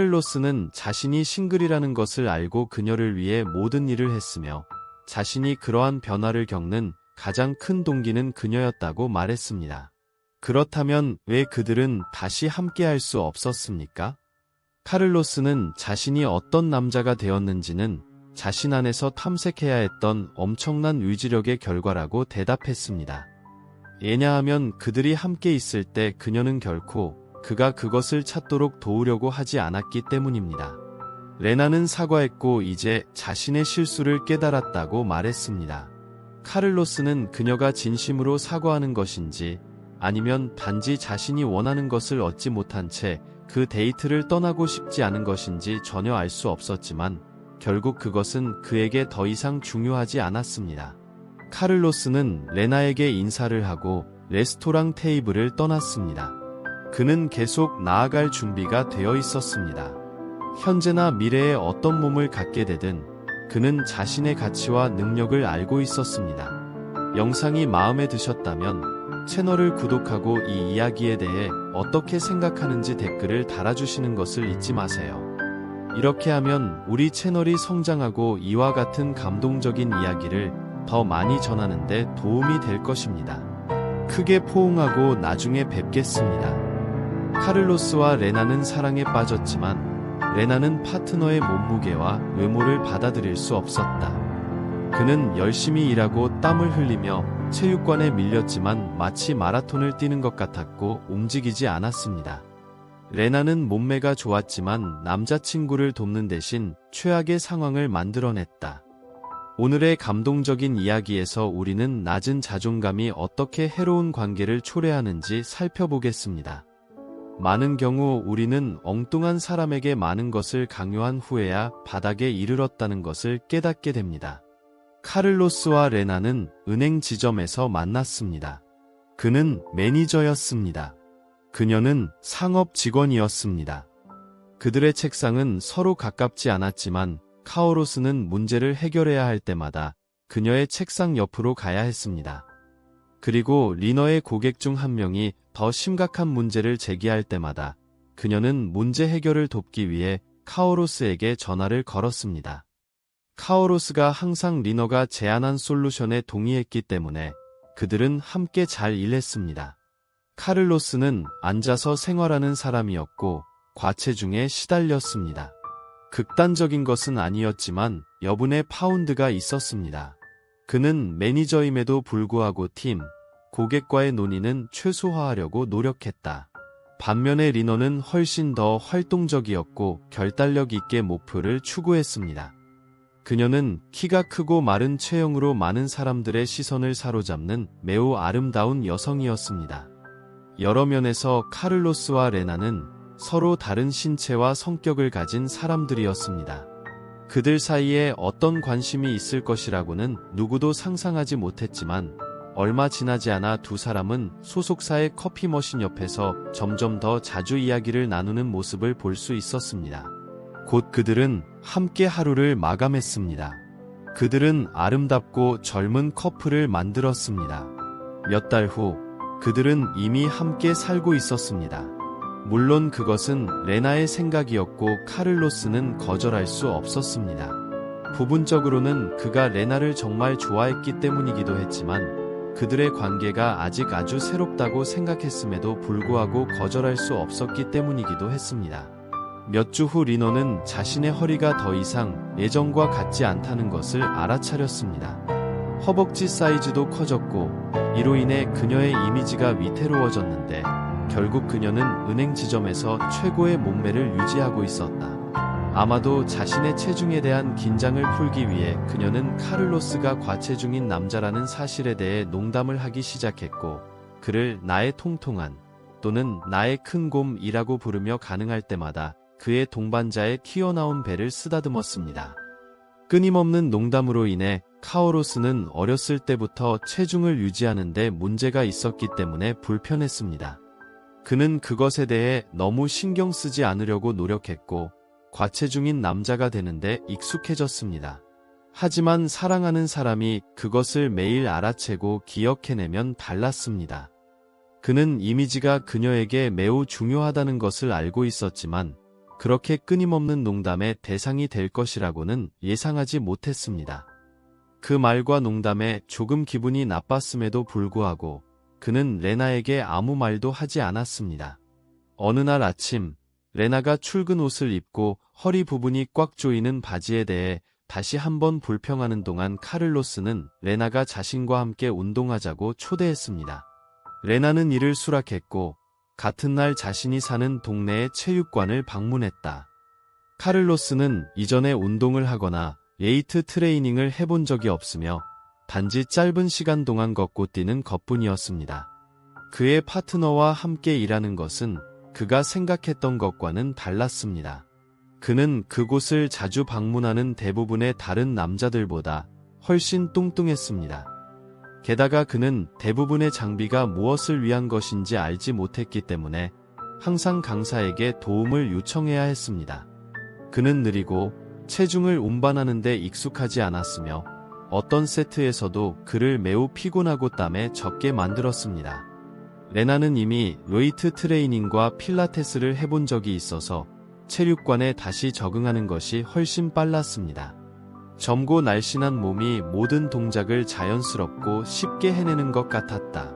카를로스는 자신이 싱글이라는 것을 알고 그녀를 위해 모든 일을 했으며 자신이 그러한 변화를 겪는 가장 큰 동기는 그녀였다고 말했습니다. 그렇다면 왜 그들은 다시 함께할 수 없었습니까? 카를로스는 자신이 어떤 남자가 되었는지는 자신 안에서 탐색해야 했던 엄청난 의지력의 결과라고 대답했습니다. 왜냐하면 그들이 함께 있을 때 그녀는 결코 그가 그것을 찾도록 도우려고 하지 않았기 때문입니다. 레나는 사과했고 이제 자신의 실수를 깨달았다고 말했습니다. 카를로스는 그녀가 진심으로 사과하는 것인지 아니면 단지 자신이 원하는 것을 얻지 못한 채 그 데이트를 떠나고 싶지 않은 것인지 전혀 알 수 없었지만 결국 그것은 그에게 더 이상 중요하지 않았습니다. 카를로스는 레나에게 인사를 하고 레스토랑 테이블을 떠났습니다. 그는 계속 나아갈 준비가 되어 있었습니다. 현재나 미래에 어떤 몸을 갖게 되든 그는 자신의 가치와 능력을 알고 있었습니다. 영상이 마음에 드셨다면 채널을 구독하고 이 이야기에 대해 어떻게 생각하는지 댓글을 달아주시는 것을 잊지 마세요. 이렇게 하면 우리 채널이 성장하고 이와 같은 감동적인 이야기를 더 많이 전하는 데 도움이 될 것입니다. 크게 포옹하고 나중에 뵙겠습니다. 카를로스와 레나는 사랑에 빠졌지만 레나는 파트너의 몸무게와 외모를 받아들일 수 없었다. 그는 열심히 일하고 땀을 흘리며 체육관에 밀렸지만 마치 마라톤을 뛰는 것 같았고 움직이지 않았습니다. 레나는 몸매가 좋았지만 남자친구를 돕는 대신 최악의 상황을 만들어냈다. 오늘의 감동적인 이야기에서 우리는 낮은 자존감이 어떻게 해로운 관계를 초래하는지 살펴보겠습니다. 많은 경우 우리는 엉뚱한 사람에게 많은 것을 강요한 후에야 바닥에 이르렀다는 것을 깨닫게 됩니다. 카를로스와 레나는 은행 지점에서 만났습니다. 그는 매니저였습니다. 그녀는 상업 직원이었습니다. 그들의 책상은 서로 가깝지 않았지만 카오로스는 문제를 해결해야 할 때마다 그녀의 책상 옆으로 가야 했습니다. 그리고 리너의 고객 중 한 명이 더 심각한 문제를 제기할 때마다 그녀는 문제 해결을 돕기 위해 카오로스에게 전화를 걸었습니다. 카오로스가 항상 리너가 제안한 솔루션에 동의했기 때문에 그들은 함께 잘 일했습니다. 카를로스는 앉아서 생활하는 사람이었고 과체중에 시달렸습니다. 극단적인 것은 아니었지만 여분의 파운드가 있었습니다. 그는 매니저임에도 불구하고 팀, 고객과의 논의는 최소화하려고 노력했다. 반면에 리너는 훨씬 더 활동적이었고 결단력 있게 목표를 추구했습니다. 그녀는 키가 크고 마른 체형으로 많은 사람들의 시선을 사로잡는 매우 아름다운 여성이었습니다. 여러 면에서 카를로스와 레나는 서로 다른 신체와 성격을 가진 사람들이었습니다. 그들 사이에 어떤 관심이 있을 것이라고는 누구도 상상하지 못했지만 얼마 지나지 않아 두 사람은 소속사의 커피 머신 옆에서 점점 더 자주 이야기를 나누는 모습을 볼 수 있었습니다. 곧 그들은 함께 하루를 마감했습니다. 그들은 아름답고 젊은 커플을 만들었습니다. 몇 달 후, 그들은 이미 함께 살고 있었습니다. 물론 그것은 레나의 생각이었고 카를로스는 거절할 수 없었습니다. 부분적으로는 그가 레나를 정말 좋아했기 때문이기도 했지만 그들의 관계가 아직 아주 새롭다고 생각했음에도 불구하고 거절할 수 없었기 때문이기도 했습니다. 몇 주 후 리너는 자신의 허리가 더 이상 예전과 같지 않다는 것을 알아차렸습니다. 허벅지 사이즈도 커졌고 이로 인해 그녀의 이미지가 위태로워졌는데 결국 그녀는 은행 지점에서 최고의 몸매를 유지하고 있었다. 아마도 자신의 체중에 대한 긴장을 풀기 위해 그녀는 카를로스가 과체중인 남자라는 사실에 대해 농담을 하기 시작했고 그를 나의 통통한 또는 나의 큰 곰이라고 부르며 가능할 때마다 그의 동반자의 튀어나온 배를 쓰다듬었습니다. 끊임없는 농담으로 인해 카오로스는 어렸을 때부터 체중을 유지하는 데 문제가 있었기 때문에 불편했습니다. 그는 그것에 대해 너무 신경 쓰지 않으려고 노력했고 과체중인 남자가 되는데 익숙해졌습니다. 하지만 사랑하는 사람이 그것을 매일 알아채고 기억해내면 달랐습니다. 그는 이미지가 그녀에게 매우 중요하다는 것을 알고 있었지만 그렇게 끊임없는 농담의 대상이 될 것이라고는 예상하지 못했습니다. 그 말과 농담에 조금 기분이 나빴음에도 불구하고 그는 레나에게 아무 말도 하지 않았습니다. 어느 날 아침, 레나가 출근 옷을 입고 허리 부분이 꽉 조이는 바지에 대해 다시 한번 불평하는 동안 카를로스는 레나가 자신과 함께 운동하자고 초대했습니다. 레나는 이를 수락했고 같은 날 자신이 사는 동네의 체육관을 방문했다. 카를로스는 이전에 운동을 하거나 웨이트 트레이닝을 해본 적이 없으며 단지 짧은 시간 동안 걷고 뛰는 것뿐이었습니다. 그의 파트너와 함께 일하는 것은 그가 생각했던 것과는 달랐습니다. 그는 그곳을 자주 방문하는 대부분의 다른 남자들보다 훨씬 뚱뚱했습니다. 게다가 그는 대부분의 장비가 무엇을 위한 것인지 알지 못했기 때문에 항상 강사에게 도움을 요청해야 했습니다. 그는 느리고 체중을 운반하는 데 익숙하지 않았으며 어떤 세트에서도 그를 매우 피곤하고 땀에 젖게 만들었습니다. 레나는 이미 웨이트 트레이닝과 필라테스를 해본 적이 있어서 체육관에 다시 적응하는 것이 훨씬 빨랐습니다. 젊고 날씬한 몸이 모든 동작을 자연스럽고 쉽게 해내는 것 같았다.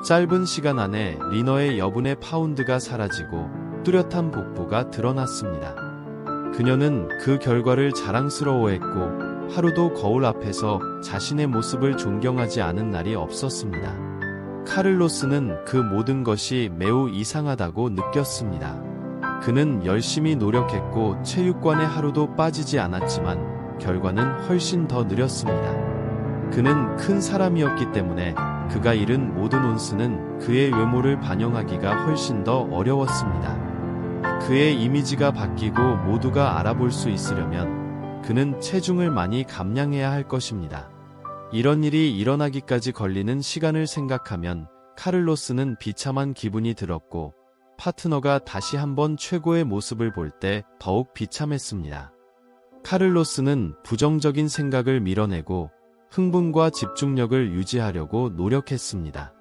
짧은 시간 안에 리너의 여분의 파운드가 사라지고 뚜렷한 복부가 드러났습니다. 그녀는 그 결과를 자랑스러워했고 하루도 거울 앞에서 자신의 모습을 존경하지 않은 날이 없었습니다. 카를로스는 그 모든 것이 매우 이상하다고 느꼈습니다. 그는 열심히 노력했고 체육관에 하루도 빠지지 않았지만 결과는 훨씬 더 느렸습니다. 그는 큰 사람이었기 때문에 그가 잃은 모든 온스는 그의 외모를 반영하기가 훨씬 더 어려웠습니다. 그의 이미지가 바뀌고 모두가 알아볼 수 있으려면 그는 체중을 많이 감량해야 할 것입니다. 이런 일이 일어나기까지 걸리는 시간을 생각하면 카를로스는 비참한 기분이 들었고 파트너가 다시 한번 최고의 모습을 볼 때 더욱 비참했습니다. 카를로스는 부정적인 생각을 밀어내고 흥분과 집중력을 유지하려고 노력했습니다.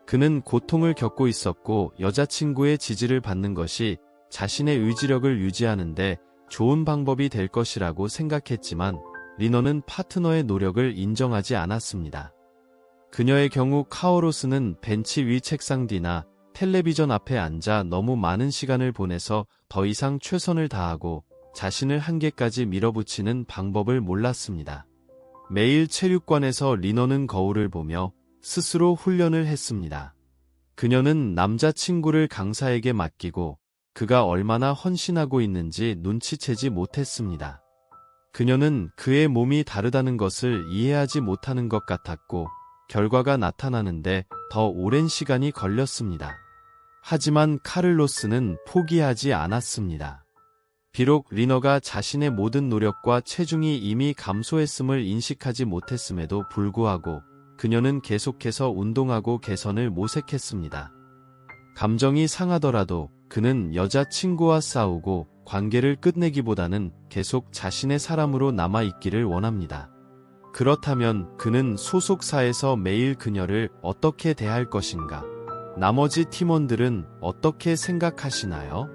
그는 고통을 겪고 있었고 여자친구의 지지를 받는 것이 자신의 의지력을 유지하는데 좋은 방법이 될 것이라고 생각했지만 리너는 파트너의 노력을 인정하지 않았습니다. 그녀의 경우 카오로스는 벤치 위 책상 뒤나 텔레비전 앞에 앉아 너무 많은 시간을 보내서 더 이상 최선을 다하고 자신을 한계까지 밀어붙이는 방법을 몰랐습니다. 매일 체육관에서 리너는 거울을 보며 스스로 훈련을 했습니다. 그녀는 남자친구를 강사에게 맡기고 그가 얼마나 헌신하고 있는지 눈치채지 못했습니다. 그녀는 그의 몸이 다르다는 것을 이해하지 못하는 것 같았고 결과가 나타나는데 더 오랜 시간이 걸렸습니다. 하지만 카를로스는 포기하지 않았습니다. 비록 리너가 자신의 모든 노력과 체중이 이미 감소했음을 인식하지 못했음에도 불구하고 그녀는 계속해서 운동하고 개선을 모색했습니다. 감정이 상하더라도 그는 여자친구와 싸우고 관계를 끝내기보다는 계속 자신의 사람으로 남아있기를 원합니다. 그렇다면 그는 소속사에서 매일 그녀를 어떻게 대할 것인가? 나머지 팀원들은 어떻게 생각하시나요?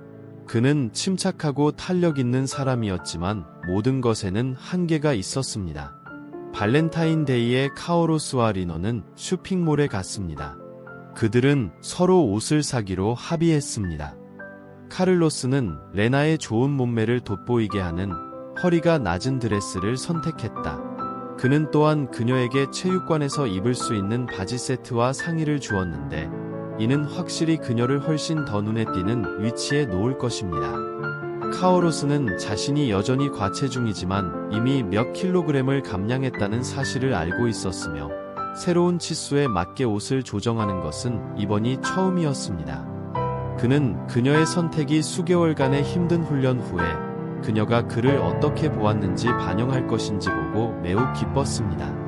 그는 침착하고 탄력 있는 사람이었지만 모든 것에는 한계가 있었습니다. 발렌타인데이에 카오로스와 리너는 쇼핑몰에 갔습니다. 그들은 서로 옷을 사기로 합의했습니다. 카를로스는 레나의 좋은 몸매를 돋보이게 하는 허리가 낮은 드레스를 선택했다. 그는 또한 그녀에게 체육관에서 입을 수 있는 바지 세트와 상의를 주었는데 이는 확실히 그녀를 훨씬 더 눈에 띄는 위치에 놓을 것입니다. 카오로스는 자신이 여전히 과체중이지만 이미 몇 킬로그램을 감량했다는 사실을 알고 있었으며 새로운 치수에 맞게 옷을 조정하는 것은 이번이 처음이었습니다. 그는 그녀의 선택이 수개월간의 힘든 훈련 후에 그녀가 그를 어떻게 보았는지 반영할 것인지 보고 매우 기뻤습니다.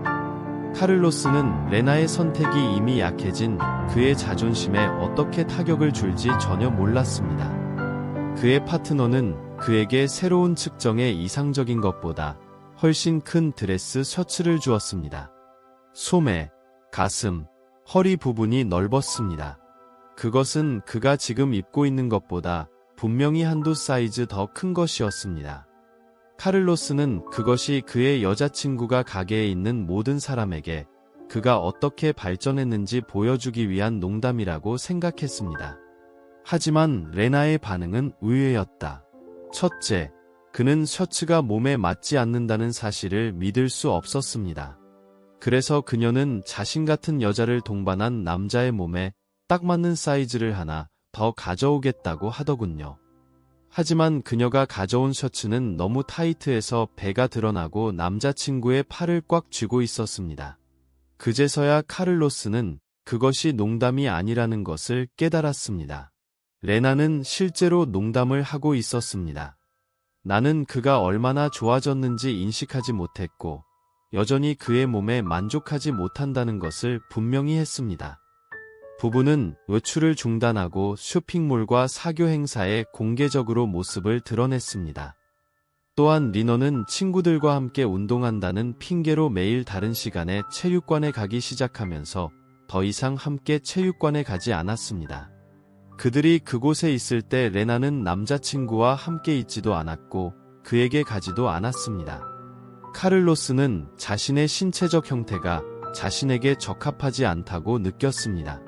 카를로스는 레나의 선택이 이미 약해진 그의 자존심에 어떻게 타격을 줄지 전혀 몰랐습니다. 그의 파트너는 그에게 새로운 측정의 이상적인 것보다 훨씬 큰 드레스 셔츠를 주었습니다. 소매, 가슴, 허리 부분이 넓었습니다. 그것은 그가 지금 입고 있는 것보다 분명히 한두 사이즈 더 큰 것이었습니다. 카를로스는 그것이 그의 여자친구가 가게에 있는 모든 사람에게 그가 어떻게 발전했는지 보여주기 위한 농담이라고 생각했습니다. 하지만 레나의 반응은 의외였다. 첫째, 그는 셔츠가 몸에 맞지 않는다는 사실을 믿을 수 없었습니다. 그래서 그녀는 자신 같은 여자를 동반한 남자의 몸에 딱 맞는 사이즈를 하나 더 가져오겠다고 하더군요. 하지만 그녀가 가져온 셔츠는 너무 타이트해서 배가 드러나고 남자친구의 팔을 꽉 쥐고 있었습니다. 그제서야 카를로스는 그것이 농담이 아니라는 것을 깨달았습니다. 레나는 실제로 농담을 하고 있었습니다. 나는 그가 얼마나 좋아졌는지 인식하지 못했고 여전히 그의 몸에 만족하지 못한다는 것을 분명히 했습니다. 부부는 외출을 중단하고 쇼핑몰과 사교 행사에 공개적으로 모습을 드러냈습니다. 또한 리너는 친구들과 함께 운동한다는 핑계로 매일 다른 시간에 체육관에 가기 시작하면서 더 이상 함께 체육관에 가지 않았습니다. 그들이 그곳에 있을 때 레나는 남자친구와 함께 있지도 않았고 그에게 가지도 않았습니다. 카를로스는 자신의 신체적 형태가 자신에게 적합하지 않다고 느꼈습니다.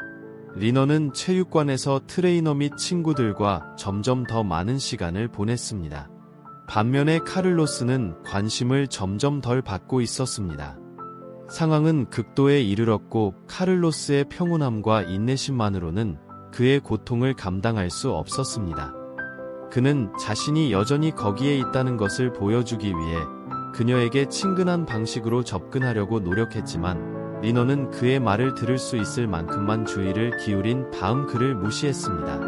리너는 체육관에서 트레이너 및 친구들과 점점 더 많은 시간을 보냈습니다. 반면에 카를로스는 관심을 점점 덜 받고 있었습니다. 상황은 극도에 이르렀고 카를로스의 평온함과 인내심만으로는 그의 고통을 감당할 수 없었습니다. 그는 자신이 여전히 거기에 있다는 것을 보여주기 위해 그녀에게 친근한 방식으로 접근하려고 노력했지만 리너는 그의 말을 들을 수 있을 만큼만 주의를 기울인 다음 그를 무시했습니다.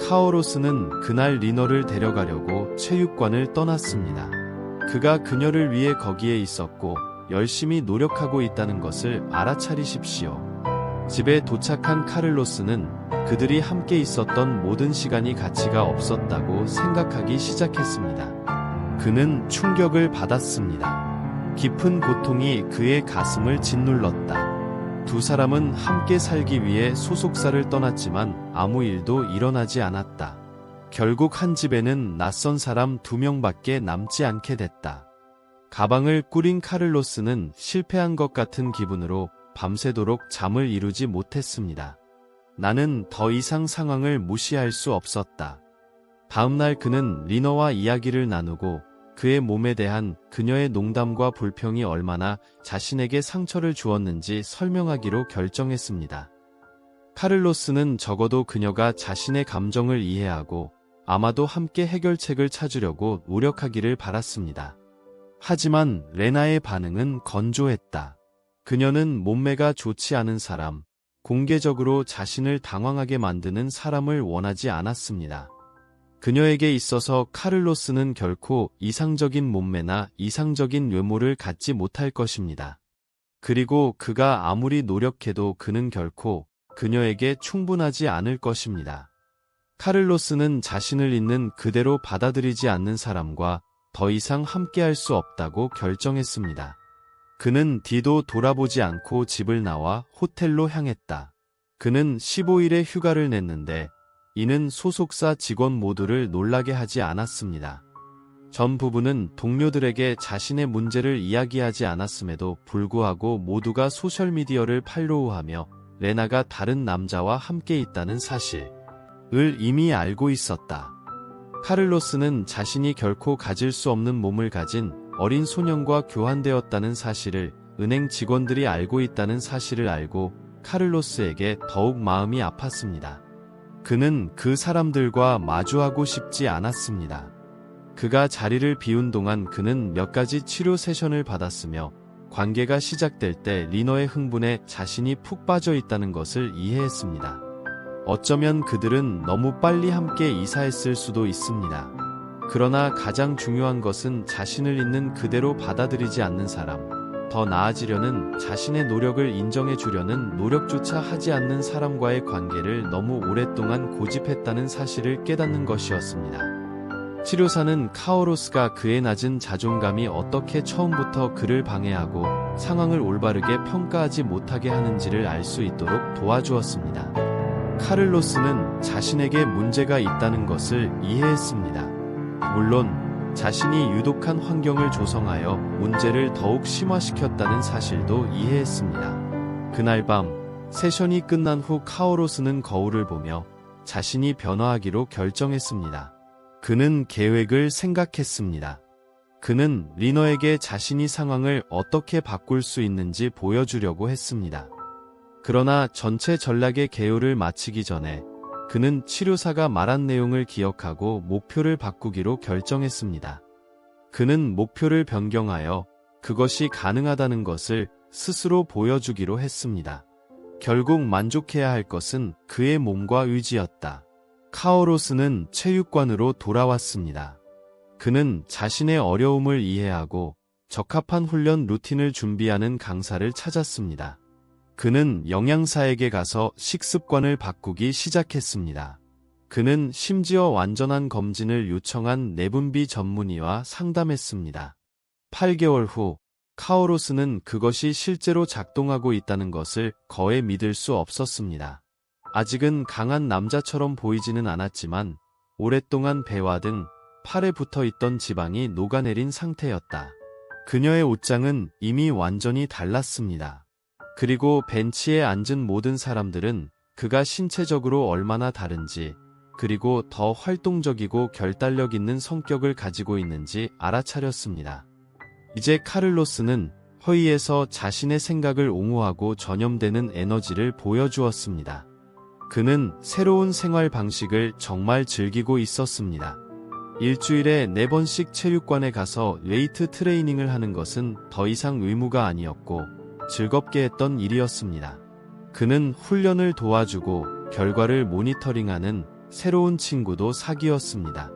카오로스는 그날 리너를 데려가려고 체육관을 떠났습니다. 그가 그녀를 위해 거기에 있었고 열심히 노력하고 있다는 것을 알아차리십시오. 집에 도착한 카를로스는 그들이 함께 있었던 모든 시간이 가치가 없었다고 생각하기 시작했습니다. 그는 충격을 받았습니다. 깊은 고통이 그의 가슴을 짓눌렀다. 두 사람은 함께 살기 위해 소속사를 떠났지만 아무 일도 일어나지 않았다. 결국 한 집에는 낯선 사람 2명밖에 남지 않게 됐다. 가방을 꾸린 카를로스는 실패한 것 같은 기분으로 밤새도록 잠을 이루지 못했습니다. 나는 더 이상 상황을 무시할 수 없었다. 다음날 그는 리너와 이야기를 나누고 그의 몸에 대한 그녀의 농담과 불평이 얼마나 자신에게 상처를 주었는지 설명하기로 결정했습니다. 카를로스는 적어도 그녀가 자신의 감정을 이해하고 아마도 함께 해결책을 찾으려고 노력하기를 바랐습니다. 하지만 레나의 반응은 건조했다. 그녀는 몸매가 좋지 않은 사람, 공개적으로 자신을 당황하게 만드는 사람을 원하지 않았습니다. 그녀에게 있어서 카를로스는 결코 이상적인 몸매나 이상적인 외모를 갖지 못할 것입니다. 그리고 그가 아무리 노력해도 그는 결코 그녀에게 충분하지 않을 것입니다. 카를로스는 자신을 있는 그대로 받아들이지 않는 사람과 더 이상 함께할 수 없다고 결정했습니다. 그는 뒤도 돌아보지 않고 집을 나와 호텔로 향했다. 그는 15일의 휴가를 냈는데 이는 소속사 직원 모두를 놀라게 하지 않았습니다. 전 부부는 동료들에게 자신의 문제를 이야기하지 않았음에도 불구하고 모두가 소셜미디어를 팔로우하며 레나가 다른 남자와 함께 있다는 사실을 이미 알고 있었다. 카를로스는 자신이 결코 가질 수 없는 몸을 가진 어린 소년과 교환되었다는 사실을 은행 직원들이 알고 있다는 사실을 알고 카를로스에게 더욱 마음이 아팠습니다. 그는 그 사람들과 마주하고 싶지 않았습니다. 그가 자리를 비운 동안 그는 몇 가지 치료 세션을 받았으며 관계가 시작될 때 리너의 흥분에 자신이 푹 빠져 있다는 것을 이해했습니다. 어쩌면 그들은 너무 빨리 함께 이사했을 수도 있습니다. 그러나 가장 중요한 것은 자신을 있는 그대로 받아들이지 않는 사람, 더 나아지려는 자신의 노력을 인정해 주려는 노력조차 하지 않는 사람과의 관계를 너무 오랫동안 고집했다는 사실을 깨닫는 것이었습니다. 치료사는 카오로스가 그의 낮은 자존감이 어떻게 처음부터 그를 방해하고 상황을 올바르게 평가하지 못하게 하는지를 알 수 있도록 도와주었습니다. 카를로스는 자신에게 문제가 있다는 것을 이해했습니다. 물론 자신이 유독한 환경을 조성하여 문제를 더욱 심화시켰다는 사실도 이해했습니다. 그날 밤 세션이 끝난 후 카오로스는 거울을 보며 자신이 변화하기로 결정했습니다. 그는 계획을 생각했습니다. 그는 리너에게 자신이 상황을 어떻게 바꿀 수 있는지 보여주려고 했습니다. 그러나 전체 전략의 개요를 마치기 전에 그는 치료사가 말한 내용을 기억하고 목표를 바꾸기로 결정했습니다. 그는 목표를 변경하여 그것이 가능하다는 것을 스스로 보여주기로 했습니다. 결국 만족해야 할 것은 그의 몸과 의지였다. 카오로스는 체육관으로 돌아왔습니다. 그는 자신의 어려움을 이해하고 적합한 훈련 루틴을 준비하는 강사를 찾았습니다. 그는 영양사에게 가서 식습관을 바꾸기 시작했습니다. 그는 심지어 완전한 검진을 요청한 내분비 전문의와 상담했습니다. 8개월 후 카오로스는 그것이 실제로 작동하고 있다는 것을 거의 믿을 수 없었습니다. 아직은 강한 남자처럼 보이지는 않았지만 오랫동안 배와 등 팔에 붙어있던 지방이 녹아내린 상태였다. 그녀의 옷장은 이미 완전히 달랐습니다. 그리고 벤치에 앉은 모든 사람들은 그가 신체적으로 얼마나 다른지, 그리고 더 활동적이고 결단력 있는 성격을 가지고 있는지 알아차렸습니다. 이제 카를로스는 회의에서 자신의 생각을 옹호하고 전염되는 에너지를 보여주었습니다. 그는 새로운 생활 방식을 정말 즐기고 있었습니다. 일주일에 4번씩 체육관에 가서 웨이트 트레이닝을 하는 것은 더 이상 의무가 아니었고 즐겁게 했던 일이었습니다. 그는 훈련을 도와주고 결과를 모니터링하는 새로운 친구도 사귀었습니다.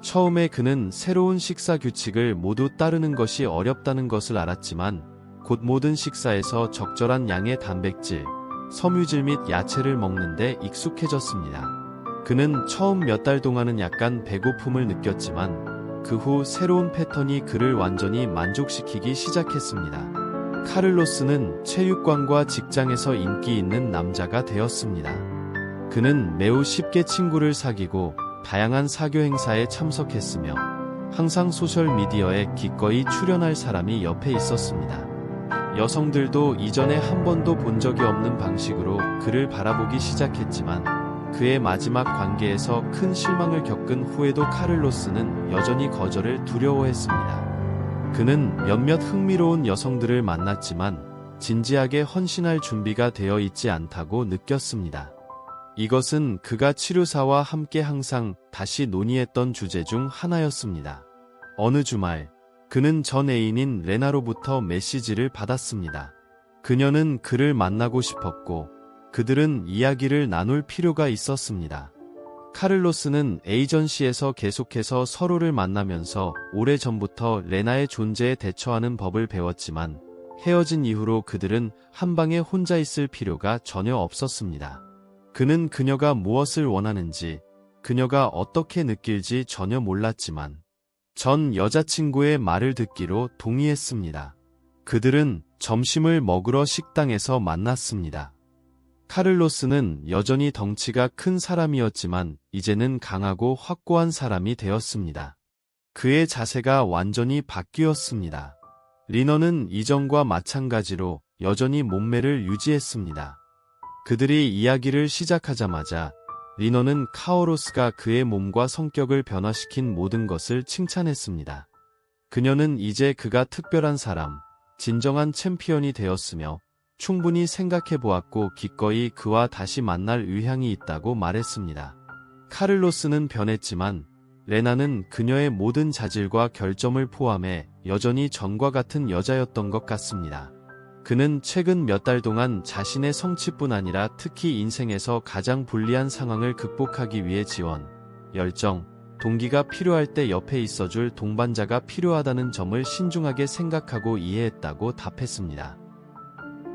처음에 그는 새로운 식사 규칙을 모두 따르는 것이 어렵다는 것을 알았지만 곧 모든 식사에서 적절한 양의 단백질, 섬유질 및 야채를 먹는데 익숙해졌습니다. 그는 처음 몇 달 동안은 약간 배고픔을 느꼈지만 그 후 새로운 패턴이 그를 완전히 만족시키기 시작했습니다. 카를로스는 체육관과 직장에서 인기 있는 남자가 되었습니다. 그는 매우 쉽게 친구를 사귀고 다양한 사교 행사에 참석했으며 항상 소셜미디어에 기꺼이 출연할 사람이 옆에 있었습니다. 여성들도 이전에 한 번도 본 적이 없는 방식으로 그를 바라보기 시작했지만 그의 마지막 관계에서 큰 실망을 겪은 후에도 카를로스는 여전히 거절을 두려워했습니다. 그는 몇몇 흥미로운 여성들을 만났지만 진지하게 헌신할 준비가 되어 있지 않다고 느꼈습니다. 이것은 그가 치료사와 함께 항상 다시 논의했던 주제 중 하나였습니다. 어느 주말, 그는 전 애인인 레나로부터 메시지를 받았습니다. 그녀는 그를 만나고 싶었고 그들은 이야기를 나눌 필요가 있었습니다. 카를로스는 에이전시에서 계속해서 서로를 만나면서 오래전부터 레나의 존재에 대처하는 법을 배웠지만 헤어진 이후로 그들은 한 방에 혼자 있을 필요가 전혀 없었습니다. 그는 그녀가 무엇을 원하는지, 그녀가 어떻게 느낄지 전혀 몰랐지만 전 여자친구의 말을 듣기로 동의했습니다. 그들은 점심을 먹으러 식당에서 만났습니다. 카를로스는 여전히 덩치가 큰 사람이었지만 이제는 강하고 확고한 사람이 되었습니다. 그의 자세가 완전히 바뀌었습니다. 리너는 이전과 마찬가지로 여전히 몸매를 유지했습니다. 그들이 이야기를 시작하자마자 리너는 카오로스가 그의 몸과 성격을 변화시킨 모든 것을 칭찬했습니다. 그녀는 이제 그가 특별한 사람, 진정한 챔피언이 되었으며 충분히 생각해보았고 기꺼이 그와 다시 만날 의향이 있다고 말했습니다. 카를로스는 변했지만 레나는 그녀의 모든 자질과 결점을 포함해 여전히 전과 같은 여자였던 것 같습니다. 그는 최근 몇 달 동안 자신의 성취뿐 아니라 특히 인생에서 가장 불리한 상황을 극복하기 위해 지원, 열정, 동기가 필요할 때 옆에 있어줄 동반자가 필요하다는 점을 신중하게 생각하고 이해했다고 답했습니다.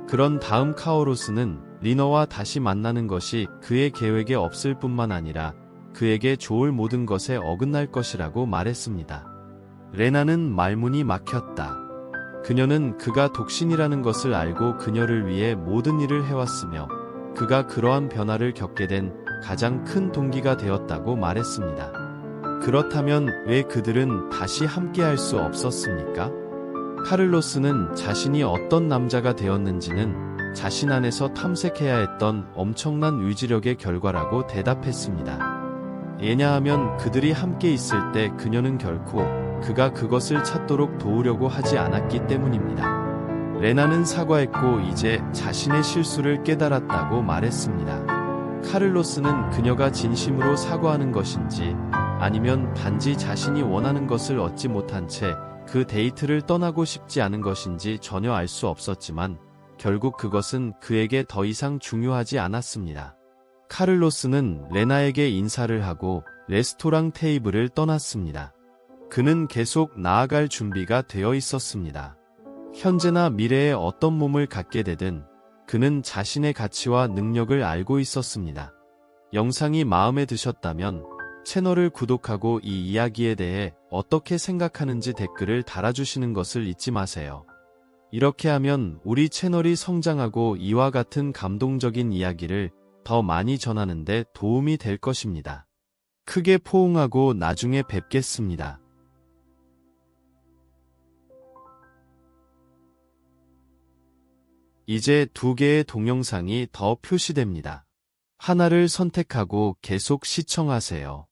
그런 다음 카오로스는 리너와 다시 만나는 것이 그의 계획에 없을 뿐만 아니라 그에게 좋을 모든 것에 어긋날 것이라고 말했습니다. 레나는 말문이 막혔다. 그녀는 그가 독신이라는 것을 알고 그녀를 위해 모든 일을 해왔으며 그가 그러한 변화를 겪게 된 가장 큰 동기가 되었다고 말했습니다. 그렇다면 왜 그들은 다시 함께할 수 없었습니까? 카를로스는 자신이 어떤 남자가 되었는지는 자신 안에서 탐색해야 했던 엄청난 의지력의 결과라고 대답했습니다. 왜냐하면 그들이 함께 있을 때 그녀는 결코 그가 그것을 찾도록 도우려고 하지 않았기 때문입니다. 레나는 사과했고 이제 자신의 실수를 깨달았다고 말했습니다. 카를로스는 그녀가 진심으로 사과하는 것인지 아니면 단지 자신이 원하는 것을 얻지 못한 채 그 데이트를 떠나고 싶지 않은 것인지 전혀 알 수 없었지만 결국 그것은 그에게 더 이상 중요하지 않았습니다. 카를로스는 레나에게 인사를 하고 레스토랑 테이블을 떠났습니다. 그는 계속 나아갈 준비가 되어 있었습니다. 현재나 미래에 어떤 몸을 갖게 되든 그는 자신의 가치와 능력을 알고 있었습니다. 영상이 마음에 드셨다면 채널을 구독하고 이 이야기에 대해 어떻게 생각하는지 댓글을 달아주시는 것을 잊지 마세요. 이렇게 하면 우리 채널이 성장하고 이와 같은 감동적인 이야기를 더 많이 전하는 데 도움이 될 것입니다. 크게 포옹하고 나중에 뵙겠습니다. 이제 2개의 동영상이 더 표시됩니다. 하나를 선택하고 계속 시청하세요.